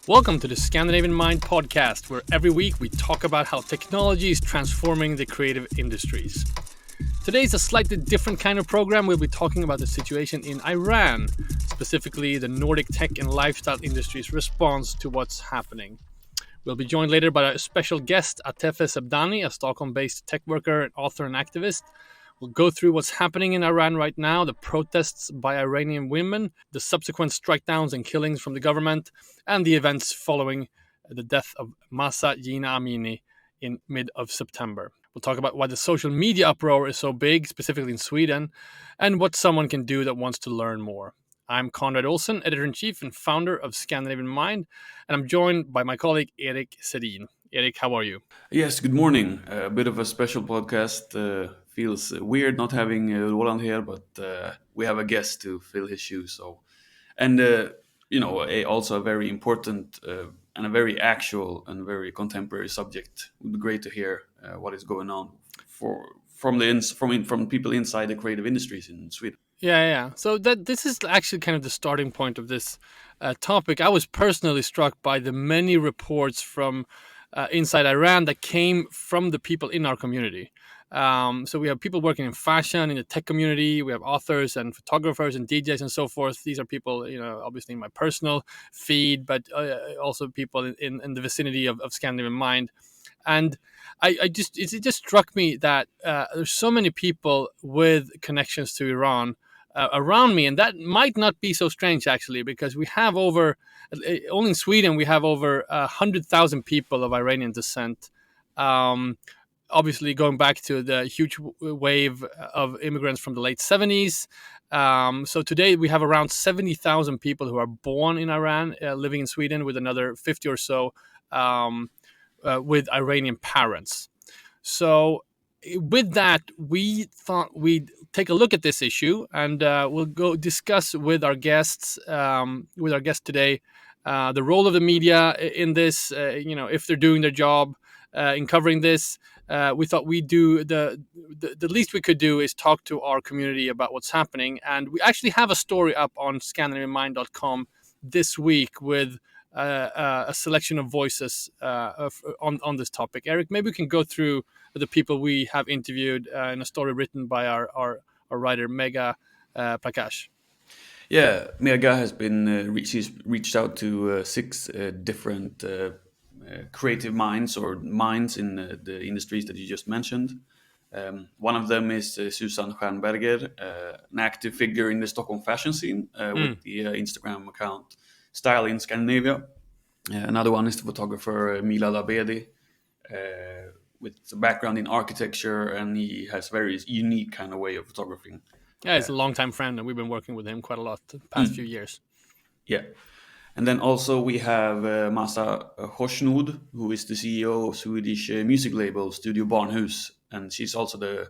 Welcome to the Scandinavian Mind podcast, where every week we talk about how technology is transforming the creative industries. Today's a slightly different kind of program. We'll be talking about the situation in Iran, specifically the Nordic tech and lifestyle industry's response to what's happening. We'll be joined later by a special guest, Atefeh Sebdani, a Stockholm-based tech worker, author, and activist. We'll go through what's happening in Iran right now, the protests by Iranian women, the subsequent strikedowns and killings from the government, and the events following the death of Mahsa Jîna Amini in mid of September. We'll talk about why the social media uproar is so big, specifically in Sweden, and what someone can do that wants to learn more. I'm Conrad Olsen, editor-in-chief and founder of Scandinavian Mind, and I'm joined by my colleague Erik Sedin. Erik, how are you? Yes, good morning. A bit of a special podcast. Feels weird not having Roland here, but we have a guest to fill his shoes. Also a very important and a very actual and very contemporary subject. It would be great to hear what is going on from people inside the creative industries in Sweden. Yeah. So this is actually kind of the starting point of this topic. I was personally struck by the many reports from inside Iran that came from the people in our community. So we have people working in fashion, in the tech community. We have authors and photographers and DJs and so forth. These are people, obviously in my personal feed, but also people in the vicinity of Scandinavian Mind. And it just struck me that there's so many people with connections to Iran around me, and that might not be so strange actually, because we have only in Sweden we have over 100,000 people of Iranian descent. Obviously, going back to the huge wave of immigrants from the late 70s. So today we have around 70,000 people who are born in Iran, living in Sweden, with another 50 or so with Iranian parents. So with that, we thought we'd take a look at this issue, and we'll go discuss with our guests today the role of the media in this, if they're doing their job in covering this. We thought we'd do the least we could do is talk to our community about what's happening. And we actually have a story up on scandinavianmind.com this week with a selection of voices on this topic. Erik, maybe we can go through the people we have interviewed in a story written by our writer, Megha Prakash. Yeah, Megha has been she's reached out to 6 different creative minds or minds in the industries that you just mentioned. One of them is Susanne Stjernberger, an active figure in the Stockholm fashion scene with the Instagram account Style in Scandinavia. Another one is the photographer Milad Abedi, with a background in architecture, and he has a very unique kind of way of photographing. Yeah, he's a longtime friend, and we've been working with him quite a lot the past few years. Yeah. And then also we have Mahsa Jîna, who is the CEO of Swedish music label Studio Barnhus, and she's also the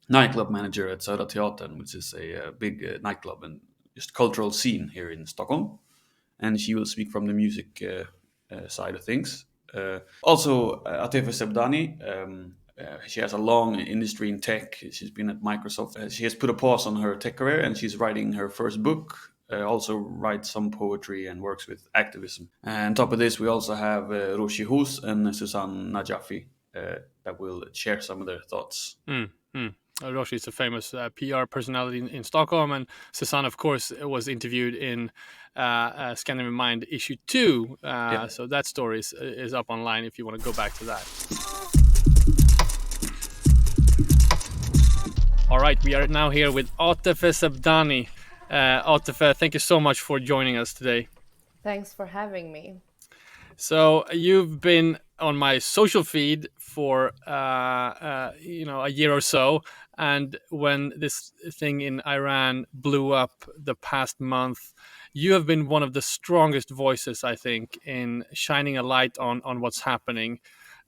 nightclub manager at Södra Teatern, which is a big nightclub and just cultural scene here in Stockholm. And she will speak from the music side of things. Also, Atefeh Sebdani, she has a long industry in tech. She's been at Microsoft. She has put a pause on her tech career, and she's writing her first book. Also writes some poetry and works with activism. And on top of this, we also have Roshi Hus and Susanne Najafi that will share some of their thoughts. Roshi is a famous PR personality in Stockholm, and Susanne, of course, was interviewed in Scandinavian Mind issue 2. So that story is up online if you want to go back to that. All right, we are now here with Atefeh Sebdani. Atefeh, thank you so much for joining us today. Thanks for having me. So you've been on my social feed for a year or so, and when this thing in Iran blew up the past month, you have been one of the strongest voices, I think, in shining a light on what's happening.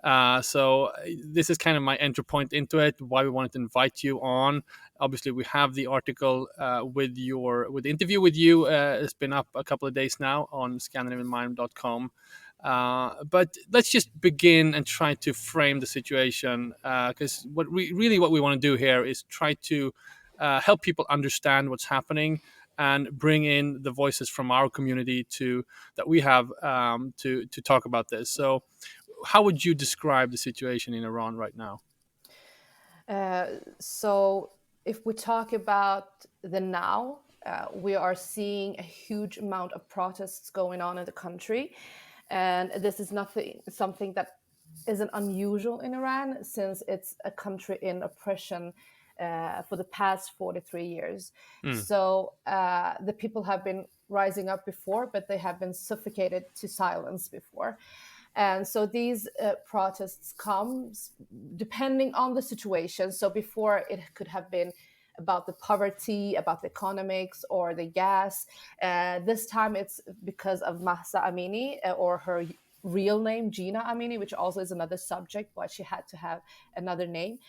So this is kind of my entry point into it, why we wanted to invite you on. Obviously, we have the article with the interview with you. It's been up a couple of days now on scandinavianmind.com. But let's just begin and try to frame the situation, because what we want to do here is try to help people understand what's happening and bring in the voices from our community that we have, to talk about this. So, how would you describe the situation in Iran right now? So, if we talk about the now, we are seeing a huge amount of protests going on in the country, and this is something that isn't unusual in Iran, since it's a country in oppression for the past 43 years. Mm, So the people have been rising up before, but they have been suffocated to silence before. And so these protests come depending on the situation. So before, it could have been about the poverty, about the economics, or the gas. This time it's because of Mahsa Amini, or her real name, Jîna Amini, which also is another subject why she had to have another name.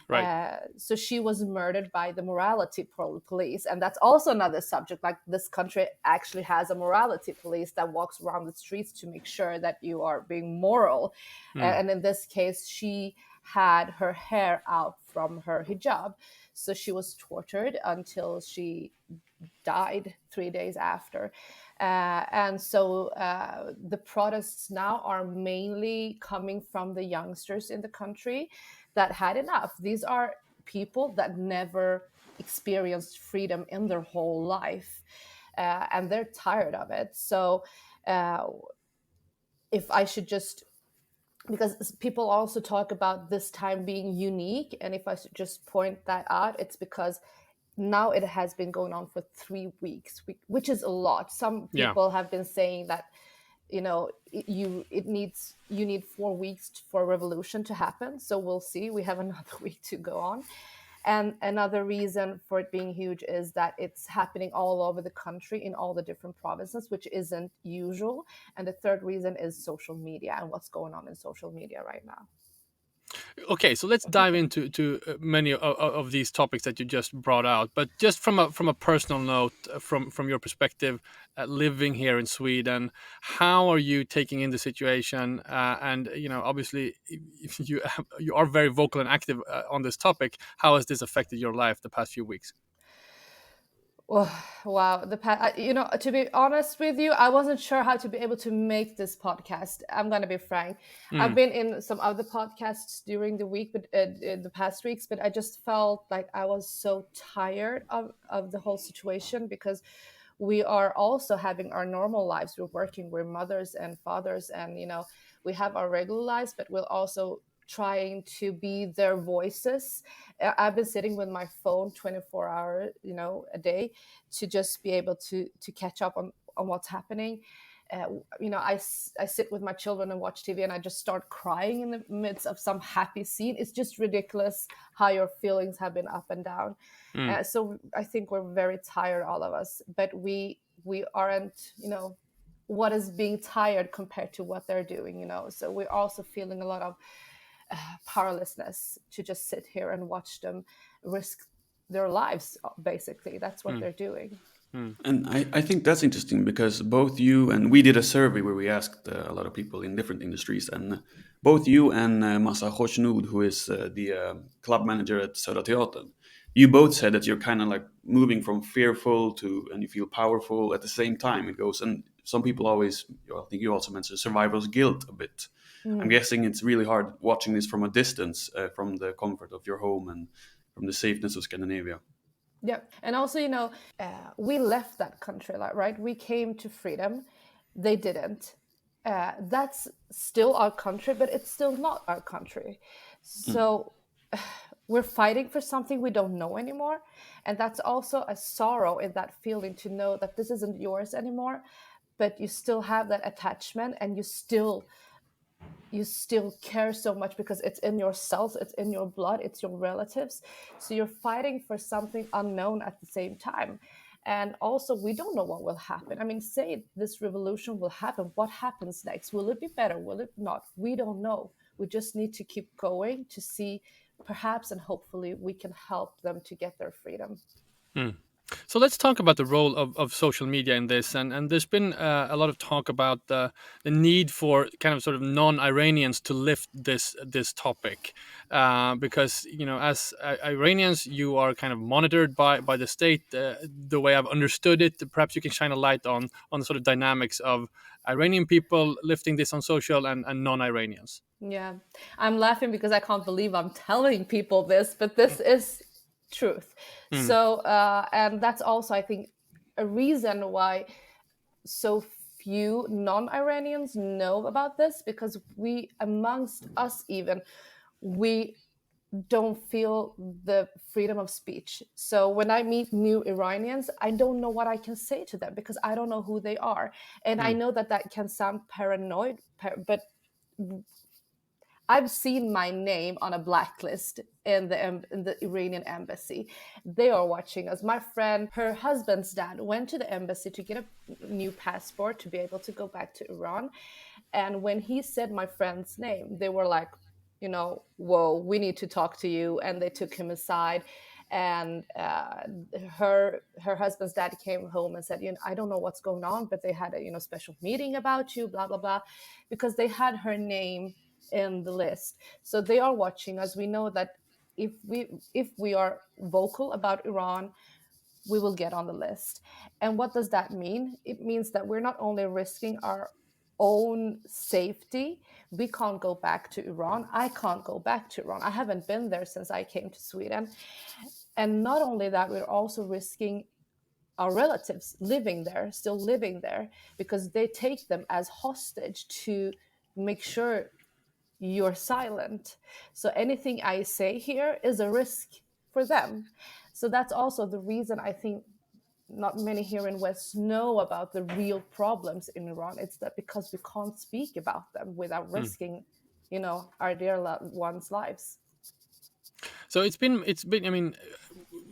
right. So she was murdered by the morality police, and that's also another subject. Like, this country actually has a morality police that walks around the streets to make sure that you are being moral. Mm, And in this case, she had her hair out from her hijab, so she was tortured until she died 3 days after. And so the protests now are mainly coming from the youngsters in the country that had enough. These are people that never experienced freedom in their whole life, and they're tired of it. So uh, if I should just, because people also talk about this time being unique, and if I should just point that out, it's because now it has been going on for 3 weeks, which is a lot. Some yeah. people have been saying that, you need 4 weeks for a revolution to happen. So we'll see. We have another week to go on. And another reason for it being huge is that it's happening all over the country in all the different provinces, which isn't usual. And the third reason is social media and what's going on in social media right now. Okay, so let's dive into many of these topics that you just brought out. But just from a personal note, from your perspective, living here in Sweden, how are you taking in the situation? And obviously, if you are very vocal and active on this topic. How has this affected your life the past few weeks? Oh, wow. To be honest with you, I wasn't sure how to be able to make this podcast. I'm going to be frank. I've Mm, been in some other podcasts during the week, but in the past weeks, but I just felt like I was so tired of the whole situation, because we are also having our normal lives. We're working, we're mothers and fathers, and, we have our regular lives, but we're also trying to be their voices. I've been sitting with my phone 24 hours, a day, to just be able to catch up on what's happening. I sit with my children and watch TV, and I just start crying in the midst of some happy scene. It's just ridiculous how your feelings have been up and down. mm. So I think we're very tired, all of us, but we aren't, what is being tired compared to what they're doing, so we're also feeling a lot of powerlessness to just sit here and watch them risk their lives. Basically, that's what Mm, they're doing. mm. And I think that's interesting because both you and we did a survey where we asked a lot of people in different industries, and both you and Mahsa Jîna, who is the club manager at Södra Teatern, you both said that you're kind of like moving from fearful to, and you feel powerful at the same time. It goes, and some people always, I think you also mentioned survivor's guilt a bit. I'm Mm. guessing it's really hard watching this from a distance, from the comfort of your home and from the safeness of Scandinavia. Yeah, and also, we left that country, like, right? We came to freedom. They didn't. That's still our country, but it's still not our country. Mm. So we're fighting for something we don't know anymore, and that's also a sorrow in that feeling, to know that this isn't yours anymore, but you still have that attachment, and you still care so much because it's in your cells, it's in your blood, it's your relatives. So you're fighting for something unknown at the same time. And also, we don't know what will happen. I mean, say this revolution will happen. What happens next? Will it be better? Will it not? We don't know. We just need to keep going to see, perhaps and hopefully we can help them to get their freedom. Mm. So let's talk about the role of social media in this, and there's been a lot of talk about the need for kind of sort of non-Iranians to lift this topic, because as Iranians you are kind of monitored by the state. The way I've understood it, perhaps you can shine a light on the sort of dynamics of Iranian people lifting this on social and non-Iranians. Yeah, I'm laughing because I can't believe I'm telling people this, but this is truth. Mm, So, and that's also, I think, a reason why so few non-Iranians know about this, because we, amongst us even, we don't feel the freedom of speech. So when I meet new Iranians, I don't know what I can say to them because I don't know who they are. And I mm, know that that can sound paranoid, but I've seen my name on a blacklist in the Iranian embassy. They are watching us. My friend, her husband's dad, went to the embassy to get a new passport to be able to go back to Iran. And when he said my friend's name, they were like, whoa, we need to talk to you. And they took him aside. And her husband's dad came home and said, I don't know what's going on, but they had a special meeting about you, blah blah blah, because they had her name in the list. So they are watching us. We know that if we are vocal about Iran, we will get on the list. And what does that mean? It means that we're not only risking our own safety. We can't go back to Iran. I can't go back to Iran. I haven't been there since I came to Sweden. And not only that, we're also risking our relatives living there, still living there, because they take them as hostage to make sure you're silent. So anything I say here is a risk for them. So that's also the reason I think not many here in West know about the real problems in Iran. It's that because we can't speak about them without mm. risking, our dear loved ones' lives. So it's been. I mean,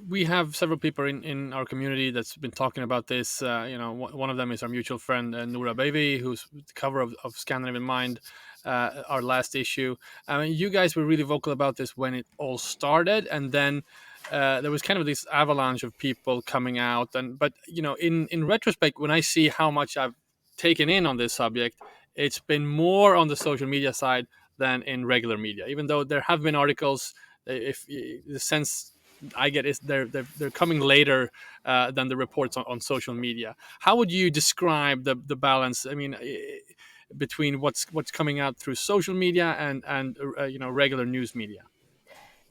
we have several people in our community that's been talking about this. One of them is our mutual friend Noura Baby, who's the cover of Scandinavian Mind, our last issue. I mean, you guys were really vocal about this when it all started, and then there was kind of this avalanche of people coming out. But in retrospect, when I see how much I've taken in on this subject, it's been more on the social media side than in regular media. Even though there have been articles, if the sense I get is they're coming later than the reports on social media. How would you describe the balance? I mean, between what's coming out through social media and regular news media.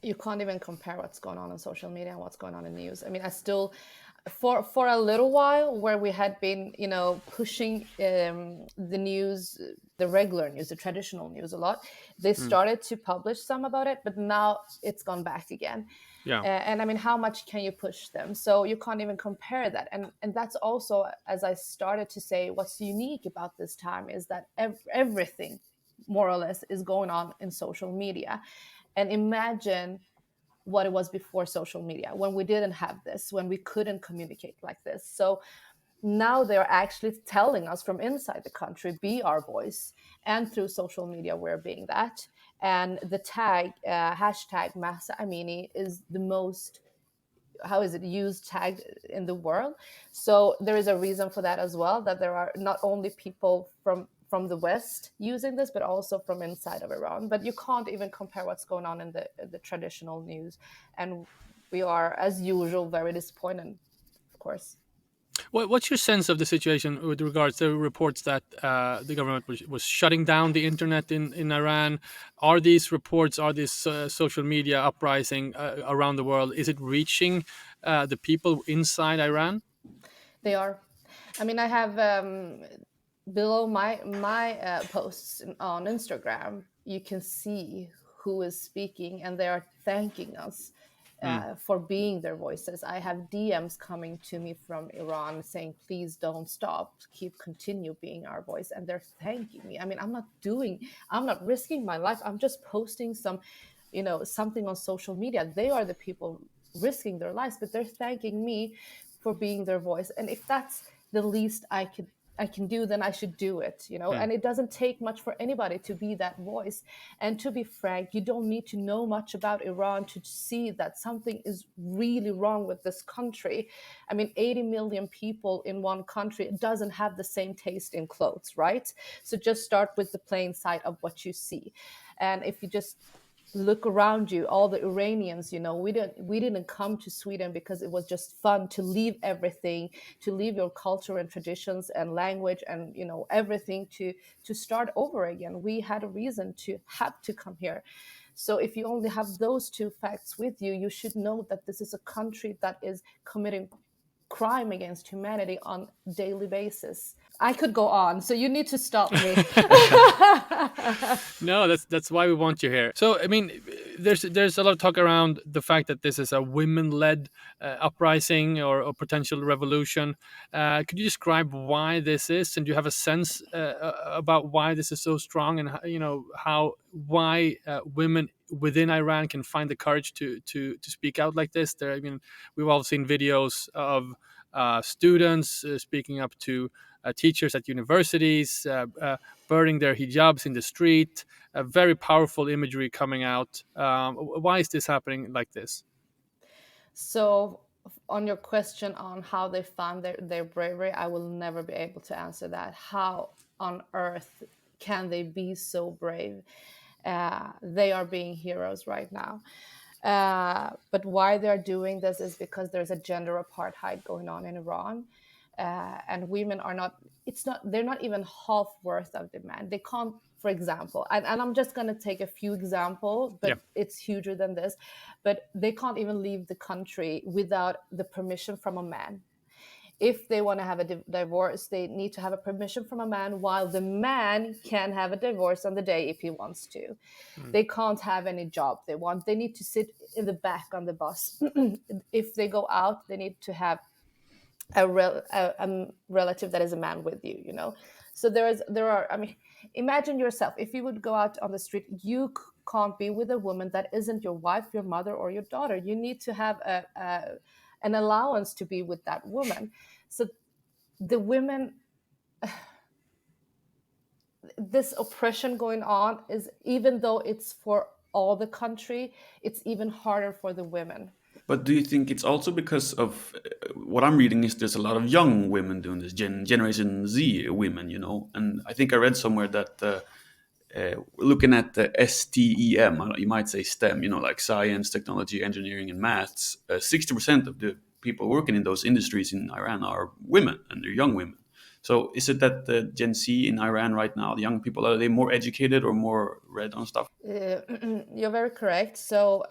You can't even compare what's going on social media and what's going on in news. I mean, I still, for a little while, where we had been, pushing the news, the regular news, the traditional news a lot, they Mm, started to publish some about it, but now it's gone back again. yeah. And I mean, how much can you push them? So you can't even compare that. And that's also, as I started to say, what's unique about this time is that everything, more or less, is going on in social media. And imagine what it was before social media, when we didn't have this, when we couldn't communicate like this. So now they're actually telling us from inside the country, be our voice. And through social media, we're being that. And the hashtag Mahsa Amini is the most, how is it used, tag in the world. So there is a reason for that as well, that there are not only people from the West using this, but also from inside of Iran. But you can't even compare what's going on in the traditional news. And we are, as usual, very disappointed, of course. What's your sense of the situation with regards to reports that the government was shutting down the internet in Iran? Are these reports, are this social media uprising around the world, is it reaching the people inside Iran? They are. I mean, I have below my posts on Instagram, you can see who is speaking, and they are thanking us Mm, for being their voices. I have DMs coming to me from Iran saying, "Please don't stop, continue being our voice," and they're thanking me. I mean, I'm not risking my life. I'm just posting something on social media. They are the people risking their lives, but they're thanking me for being their voice. And if that's the least I could I can do, then I should do it, you know. Hmm. And it doesn't take much for anybody to be that voice. And to be frank, you don't need to know much about Iran to see that something is really wrong with this country. I mean, 80 million people in one country doesn't have the same taste in clothes, right? So just start with the plain sight of what you see. And if you just look around you, all the Iranians, you know, we didn't come to Sweden because it was just fun to leave everything, to leave your culture and traditions and language and, you know, everything to start over again. We had a reason to have to come here. So if you only have those two facts with you, you should know that this is a country that is committing crime against humanity on a daily basis. I could go on, so you need to stop me. No, that's why we want you here. So, I mean, there's a lot of talk around the fact that this is a women-led uprising or potential revolution. Could you describe why this is, and do you have a sense about why this is so strong, and you know why women within Iran can find the courage to speak out like this? I mean, we've all seen videos of students speaking up to teachers at universities, burning their hijabs in the street, very powerful imagery coming out. Why is this happening like this? So, on your question on how they found their bravery, I will never be able to answer that. How on earth can they be so brave? They are being heroes right now. But why they're doing this is because there's a gender apartheid going on in Iran. And women are not, they're not even half worth of the man. They can't, for example, and I'm just going to take a few examples, but Yeah. it's huger than this, but they can't even leave the country without the permission from a man. If they want to have a divorce, they need to have a permission from a man, while the man can have a divorce on the day if he wants to. They can't have any job they want. They need to sit in the back on the bus. If they go out, they need to have a relative that is a man with you, you know. So there are, I mean, imagine yourself, if you would go out on the street, you can't be with a woman that isn't your wife, your mother, or your daughter. You need to have an allowance to be with that woman. So the women, this oppression going on is, even though it's for all the country, it's even harder for the women. But do you think it's also because of what I'm reading is there's a lot of young women doing this, Generation Z women, you know? And I think I read somewhere that looking at the STEM, you might say STEM, you know, like science, technology, engineering, and maths, 60% of the people working in those industries in Iran are women, and they're young women. So is it that the Gen Z in Iran right now, the young people, are they more educated or more read on stuff? You're very correct. So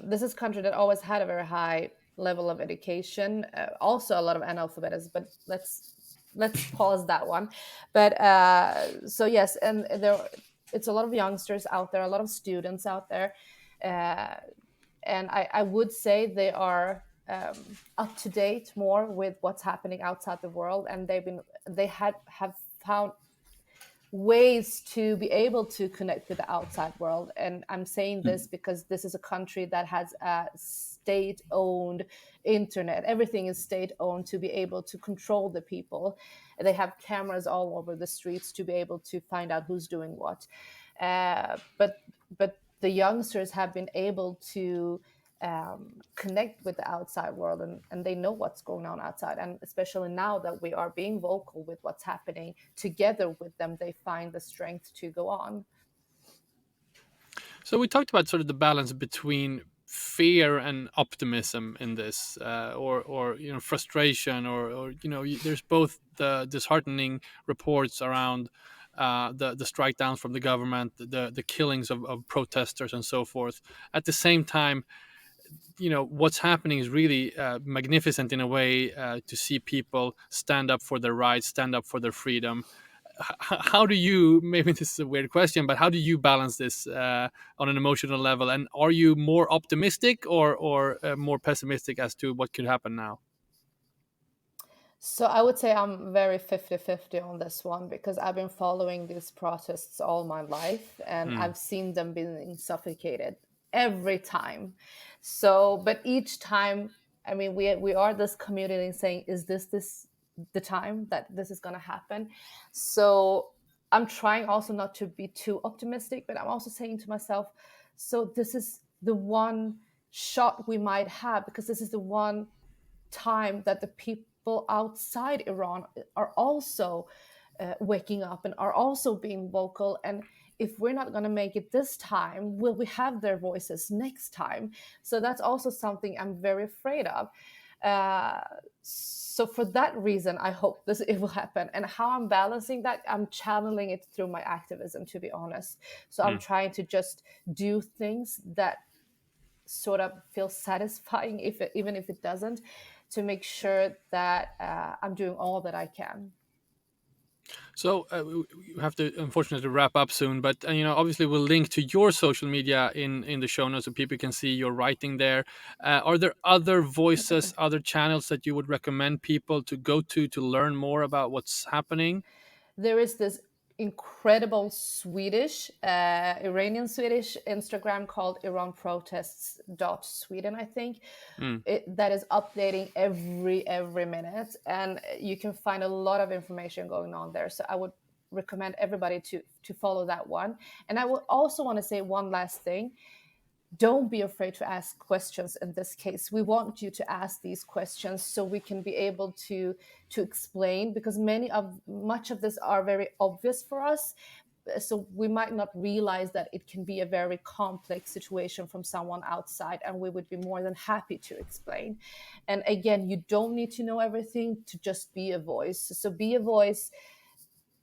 this is a country that always had a very high level of education, also a lot of analphabetism, but let's pause that one. But so yes, and it's a lot of youngsters out there, a lot of students out there, uh, and I would say they are up to date more with what's happening outside the world, and have found ways to be able to connect with the outside world. And I'm saying this because this is a country that has a state-owned internet. Everything is state-owned to be able to control the people. They have cameras all over the streets to be able to find out who's doing what. But the youngsters have been able to connect with the outside world, and they know what's going on outside. And especially now that we are being vocal with what's happening together with them, they find the strength to go on. So we talked about sort of the balance between fear and optimism in this, or you know, frustration, or you know, there's both the disheartening reports around the strike downs from the government, the killings of protesters and so forth. At the same time, you know, what's happening is really magnificent in a way, to see people stand up for their rights, stand up for their freedom. How do you, maybe this is a weird question, but how do you balance this on an emotional level? And are you more optimistic or more pessimistic as to what could happen now? So I would say I'm very 50-50 on this one, because I've been following these protests all my life, and Hmm. I've seen them being suffocated every time. So, but each time, I mean, we are this community saying, is this the time that this is going to happen. So I'm trying also not to be too optimistic, but I'm also saying to myself, so this is the one shot we might have, because this is the one time that the people outside Iran are also waking up and are also being vocal. And if we're not going to make it this time, will we have their voices next time? So that's also something I'm very afraid of. So for that reason, I hope it will happen. And how I'm balancing that, I'm channeling it through my activism, to be honest. So I'm trying to just do things that sort of feel satisfying, even if it doesn't, to make sure that I'm doing all that I can. So we have to unfortunately wrap up soon, but obviously we'll link to your social media in the show notes so people can see your writing there. Are there other voices, other channels that you would recommend people to go to learn more about what's happening? There is this incredible Iranian Swedish Instagram called iranprotests.sweden, I think. That is updating every minute, and you can find a lot of information going on there. So I would recommend everybody to follow that one. And I would also want to say one last thing. Don't be afraid to ask questions. In this case, we want you to ask these questions so we can be able to explain, because much of this are very obvious for us, so we might not realize that it can be a very complex situation from someone outside, and we would be more than happy to explain. And again, you don't need to know everything to just be a voice. So be a voice,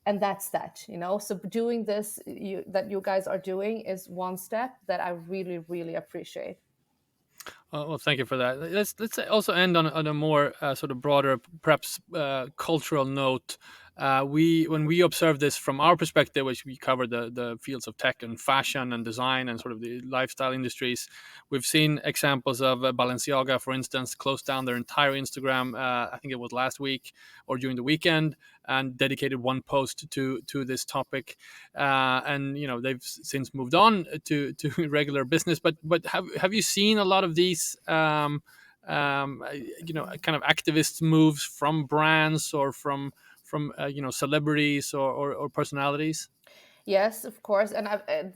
and that's that. So doing this that you guys are doing is one step that I really, really appreciate. Well, thank you for that. Let's also end on a more sort of broader, perhaps cultural note. When we observe this from our perspective, which we cover the fields of tech and fashion and design and sort of the lifestyle industries, we've seen examples of Balenciaga, for instance, close down their entire Instagram. I think it was last week or during the weekend, and dedicated one post to this topic. And they've since moved on to regular business. But have you seen a lot of these kind of activist moves from brands or from celebrities or personalities? Yes, of course. And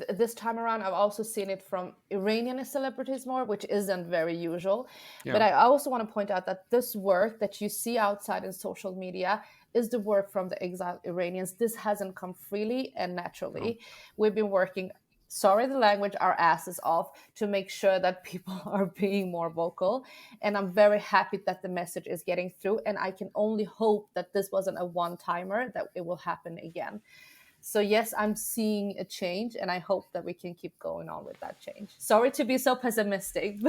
this time around, I've also seen it from Iranian celebrities more, which isn't very usual. Yeah. But I also want to point out that this work that you see outside in social media is the work from the exiled Iranians. This hasn't come freely and naturally. No. We've been working, sorry the language, our asses off to make sure that people are being more vocal. And I'm very happy that the message is getting through. And I can only hope that this wasn't a one-timer, that it will happen again. So yes, I'm seeing a change, and I hope that we can keep going on with that change. Sorry to be so pessimistic.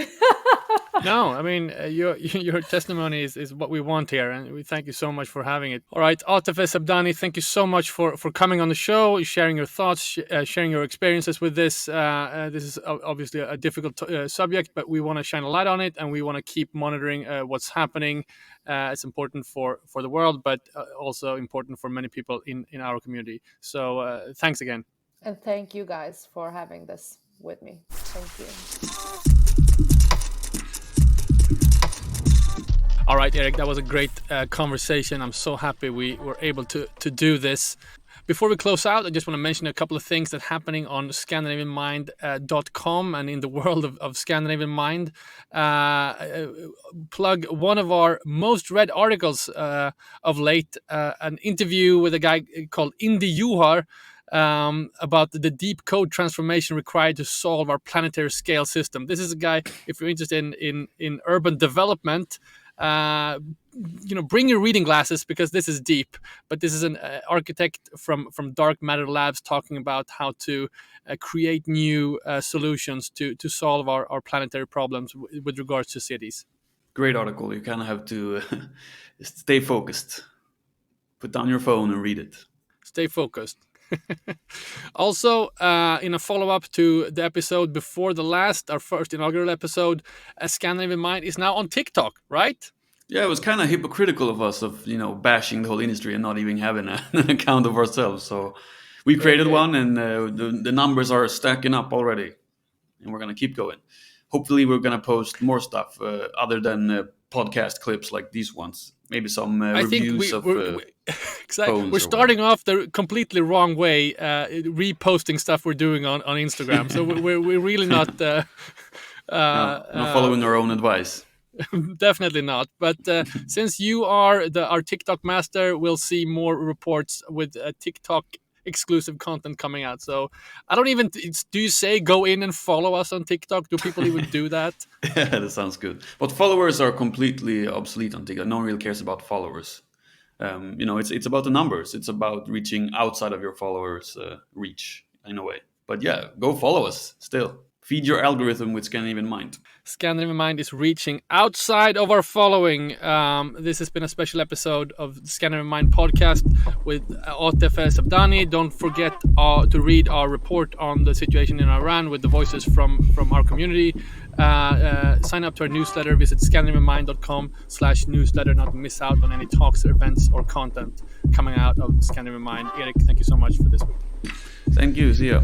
No, I mean, your testimony is what we want here, and we thank you so much for having it. All right, Atefeh Sebdani, thank you so much for coming on the show, sharing your thoughts, sharing your experiences with this. This is obviously a difficult subject, but we want to shine a light on it, and we want to keep monitoring what's happening. It's important for the world, but also important for many people in our community. So thanks again. And thank you guys for having this with me. Thank you. All right, Eric, that was a great conversation. I'm so happy we were able to do this. Before we close out, I just want to mention a couple of things that are happening on ScandinavianMind.com and in the world of Scandinavian Mind. Plug one of our most read articles of late, an interview with a guy called Indy Juhar, about the deep code transformation required to solve our planetary scale system. This is a guy, if you're interested in urban development, bring your reading glasses, because this is deep. But this is an architect from Dark Matter Labs talking about how to create new solutions to solve our planetary problems with regards to cities. Great article. You kind of have to stay focused. Put down your phone and read it. Stay focused. Also, in a follow-up to the episode before the last, our first inaugural episode, Scandinavian Mind is now on TikTok, right? Yeah, it was kind of hypocritical of us of bashing the whole industry and not even having an account of ourselves. So we created one, and the numbers are stacking up already, and we're gonna keep going. Hopefully, we're gonna post more stuff other than podcast clips like these ones. maybe some I think reviews of exactly. We're starting off the completely wrong way, reposting stuff we're doing on Instagram. So we're really not not following our own advice. Definitely not. But since you are our TikTok master, we'll see more reports with TikTok exclusive content coming out. So I don't even, do you say go in and follow us on TikTok? Do people even do that? Yeah, that sounds good. But followers are completely obsolete on TikTok. No one really cares about followers. It's about the numbers. It's about reaching outside of your followers' reach in a way. But yeah, go follow us still. Feed your algorithm with Scandinavian Mind. Scandinavian Mind is reaching outside of our following. This has been a special episode of the Scandinavian Mind podcast with Atefeh Sebdani. Don't forget to read our report on the situation in Iran with the voices from our community. Sign up to our newsletter. Visit scandinavianmind.com/newsletter not to miss out on any talks, events, or content coming out of Scandinavian Mind. Erik, thank you so much for this week. Thank you. See ya.